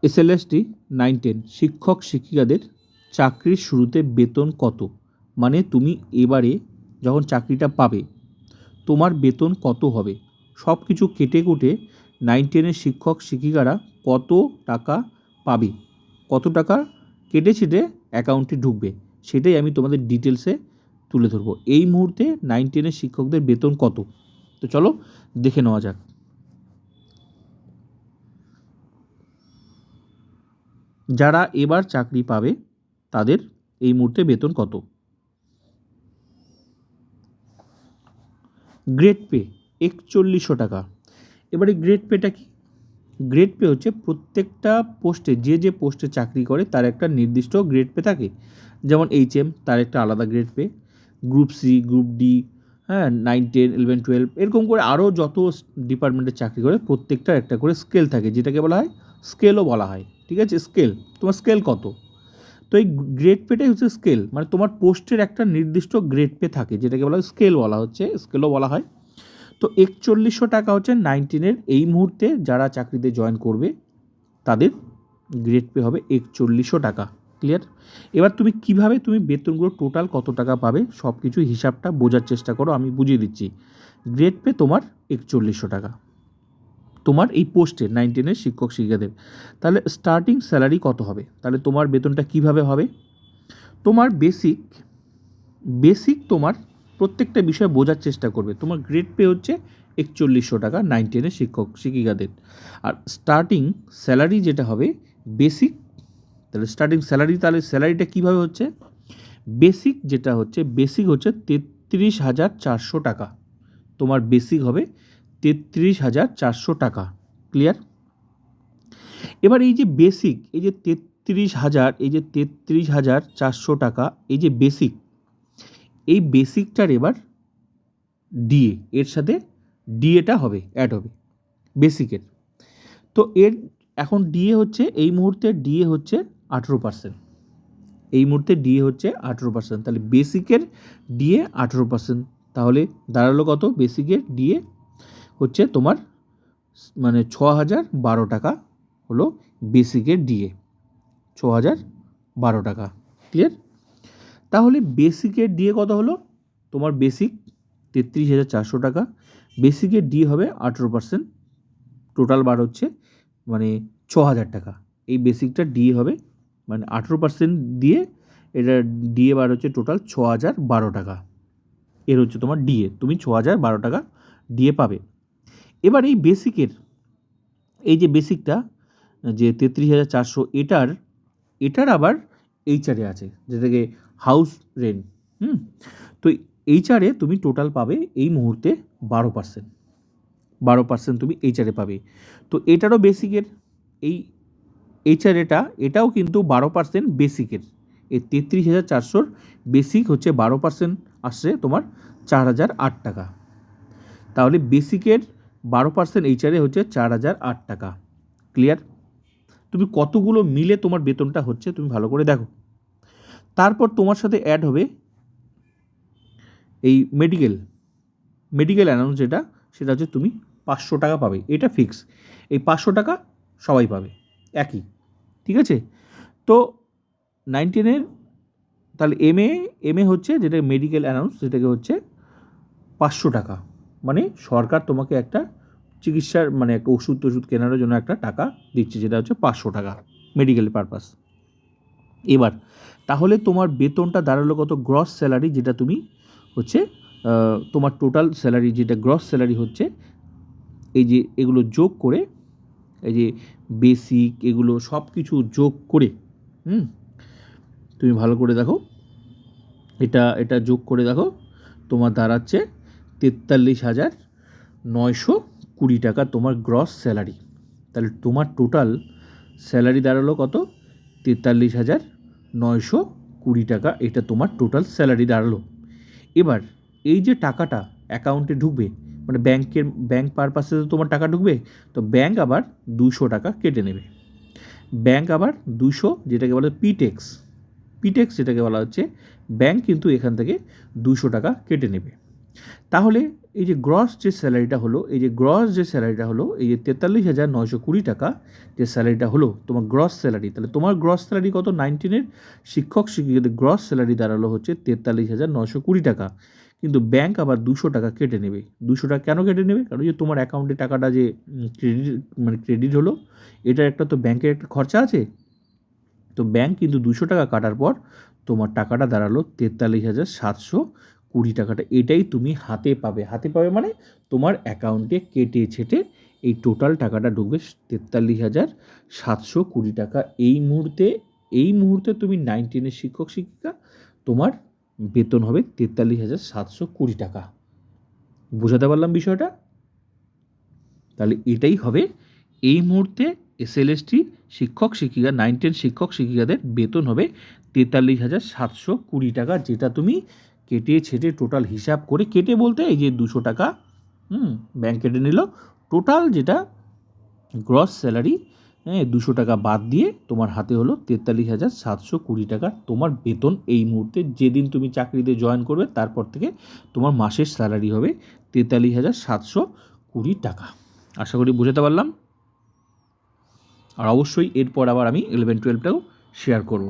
SLST 9-10 শিক্ষক শিক্ষিকাদের চাকরির শুরুতে বেতন কত? মানে তুমি এবারে যখন চাকরিটা পাবে তোমার বেতন কত হবে? সব কিছু কেটে কুটে 9-10 শিক্ষক শিক্ষিকারা কত টাকা পাবে, কত টাকা কেটে ছেটে অ্যাকাউন্টে ঢুকবে, সেটাই আমি তোমাদের ডিটেলসে তুলে ধরবো। এই মুহূর্তে 9-10 শিক্ষকদের বেতন কত? তো চলো দেখে নেওয়া যাক। যারা এবার চাকরি পাবে তাদের এই মুহূর্তে বেতন কত? গ্রেড পে 4100 টাকা। এবারে গ্রেড পেটা কি? গ্রেড পে হচ্ছে প্রত্যেকটা পোস্টে যে পোস্টে চাকরি করে তার একটা নির্দিষ্ট গ্রেড পে থাকে। যেমন HM তার একটা আলাদা grade pay, group C, group D, হ্যাঁ, 9-10, 11-12 এরকম করে আরও যত ডিপার্টমেন্টে চাকরি করে প্রত্যেকটার একটা করে স্কেল থাকে, যেটাকে বলা হয় স্কেলও বলা হয়। ঠিক আছে, স্কেল, তোমার স্কেল কত? তো এই গ্রেড পেটাই হচ্ছে স্কেল, মানে তোমার পোস্টের একটা নির্দিষ্ট গ্রেড পে থাকে, যেটাকে বলা হয় স্কেল, বলা হচ্ছে স্কেলও বলা হয়। তো 4100 টাকা হচ্ছে 9-10 এই মুহূর্তে যারা চাকরিতে জয়েন করবে তাদের গ্রেড পে হবে 4100 টাকা। ক্লিয়ার? এবার তুমি কিভাবে তুমি বেতনগুলো টোটাল কত টাকা পাবে সব কিছু হিসাবটা বোঝার চেষ্টা করো, আমি বুঝিয়ে দিচ্ছি। গ্রেড পে তোমার 4100 টাকা তোমার এই পোস্টে 9-10 শিক্ষক শিক্ষিকাদের। তাহলে স্টার্টিং স্যালারি কত হবে? তাহলে তোমার বেতনটা কিভাবে হবে? তোমার বেসিক তোমার প্রত্যেকটা বিষয় বোঝার চেষ্টা করবে। তোমার গ্রেড পে হচ্ছে 4100 টাকা 9-10 শিক্ষক শিক্ষিকাদের। আর স্টার্টিং স্যালারি যেটা হবে বেসিক, তাহলে স্টার্টিং স্যালারি, তাহলে স্যালারিটা কীভাবে হচ্ছে? বেসিক হচ্ছে 33,400 টাকা। তোমার বেসিক হবে 33,400 টাকা। ক্লিয়ার? এবার এই যে বেসিক, এই যে 33,400 টাকা, এই যে বেসিক, এই বেসিকটার এবার ডিএ, এর সাথে ডিএটা হবে, অ্যাড হবে বেসিকের। তো এর এখন ডিএ হচ্ছে, এই মুহূর্তে ডিএ হচ্ছে 18%। এই মুহূর্তে ডিএ হচ্ছে 18%। তাহলে বেসিকের ডিএ 18%, তাহলে দাঁড়ালো কত? বেসিকের ডিএ হচ্ছে তোমার মানে 6012 টাকা হলো বেসিকের ডিএ, 6012 টাকা। ক্লিয়ার? তাহলে বেসিকের ডিএ কত হলো? তোমার বেসিক 33,400 টাকা, বেসিকের ডিএ হবে 18%, টোটাল বার হচ্ছে মানে 6000 টাকা। এই বেসিকটা ডিএ হবে মানে 18% দিয়ে, এটা ডিএ বার হচ্ছে টোটাল 6012 টাকা। এর হচ্ছে তোমার ডিএ, তুমি 6012 টাকা ডিএ পাবে। এবার এই বেসিকের, এই যে বেসিকটা যে 33,400, এটার আবার এইচআরে আছে, যেটাকে হাউস রেন্ট। তো এইচআরে তুমি টোটাল পাবে এই মুহূর্তে 12% তুমি এইচআরে পাবে। তো এটারও বেসিকের, এই এইচআর এটাও কিন্তু 12% বেসিকের। এই 33,400 বেসিক হচ্ছে 12% আসছে তোমার 4008 টাকা। তাহলে বেসিকের 12% এইচআরে হচ্ছে 4008 টাকা। ক্লিয়ার? তুমি কতগুলো মিলে তোমার বেতনটা হচ্ছে তুমি ভালো করে দেখো। তারপর তোমার সাথে অ্যাড হবে এই মেডিকেল অ্যালাউন্স, সেটা হচ্ছে তুমি 500 টাকা পাবে, এটা ফিক্স। এই 500 টাকা সবাই পাবে একই। ঠিক আছে? তো 9-10 তাহলে এমএ হচ্ছে যেটা মেডিকেল অ্যালাউন্স, যেটাকে হচ্ছে 500 টাকা, মানে সরকার তোমাকে একটা চিকিৎসার মানে একটা ওষুধ কেনার জন্য একটা টাকা দিচ্ছে, যেটা হচ্ছে 500 টাকা মেডিকেল পারপাস। এবার তাহলে তোমার বেতনটা দাঁড়ালো কত? গ্রস স্যালারি, যেটা তুমি হচ্ছে তোমার টোটাল স্যালারি, যেটা গ্রস স্যালারি হচ্ছে, এই যে এগুলো যোগ করে, এই যে বেসিক এগুলো সব কিছু যোগ করে, তুমি ভালো করে দেখো, এটা যোগ করে দেখো, তোমার দাঁড়াচ্ছে 43,920 টাকা তোমার গ্রস স্যালারি। তাহলে তোমার টোটাল স্যালারি দাঁড়ালো কত? 43,920 টাকা, এটা তোমার টোটাল স্যালারি দাঁড়ালো। এবার এই যে টাকাটা অ্যাকাউন্টে ঢুকবে, মানে ব্যাংক পারপাসে তো তোমার টাকা ঢুকবে, তো ব্যাংক আবার 200 টাকা কেটে নেবে। ব্যাংক আবার 200, যেটাকে বলে পিটেক্স, যেটাকে বলা হচ্ছে ব্যাংক কিন্তু এখান থেকে 200 টাকা কেটে নেবে। তাহলে এই যে গ্রস যে স্যালারিটা হলো, এই যে 43,920 টাকা যে স্যালারিটা হলো তোমার গ্রস স্যালারি, তাহলে তোমার গ্রস স্যালারি কত? 19-এর শিক্ষক শিক্ষিকাদের গ্রস স্যালারি দাঁড়ালো হচ্ছে 43,920 টাকা। কিন্তু ব্যাংক আবার 200 টাকা কেটে নেবে। 200 টাকা কেন কেটে নেবে? কারণ যে তোমার অ্যাকাউন্টে টাকাটা যে ক্রেডিট হলো, এটার একটা তো ব্যাংকের একটা খরচা আছে। তো ব্যাংক কিন্তু 200 টাকা কাটার পর তোমার টাকাটা দাঁড়ালো 43,720 টাকাটা। এটাই তুমি হাতে পাবে। হাতে পাবে মানে তোমার অ্যাকাউন্টে কেটে ছেটে এই টোটাল টাকাটা ঢুকবে 43,720 টাকা। এই মুহূর্তে তুমি 9-10-এর শিক্ষক শিক্ষিকা, তোমার বেতন হবে 43,720 টাকা। বোঝাতে পারলাম বিষয়টা? তাহলে এটাই হবে এই মুহূর্তে এসএলএসটি শিক্ষক শিক্ষিকা 9-10 শিক্ষক শিক্ষিকাদের বেতন হবে 43,720 টাকা, যেটা তুমি কেটে ছেটে টোটাল হিসাব করে, কেটে বলতে এই যে 200 টাকা ব্যাংক কেটে নিল, টোটাল যেটা গ্রস স্যালারি, 200 টাকা বাদ দিয়ে তোমার হাতে হলো 43,720 টাকা তোমার বেতন এই মুহূর্তে। যেদিন তুমি চাকরিতে জয়েন করবে তারপর থেকে তোমার মাসের স্যালারি হবে 43,720 টাকা। আশা করি বুঝতে পারলাম। আর অবশ্যই এরপর আবার আমি 11-12টাও শেয়ার করব।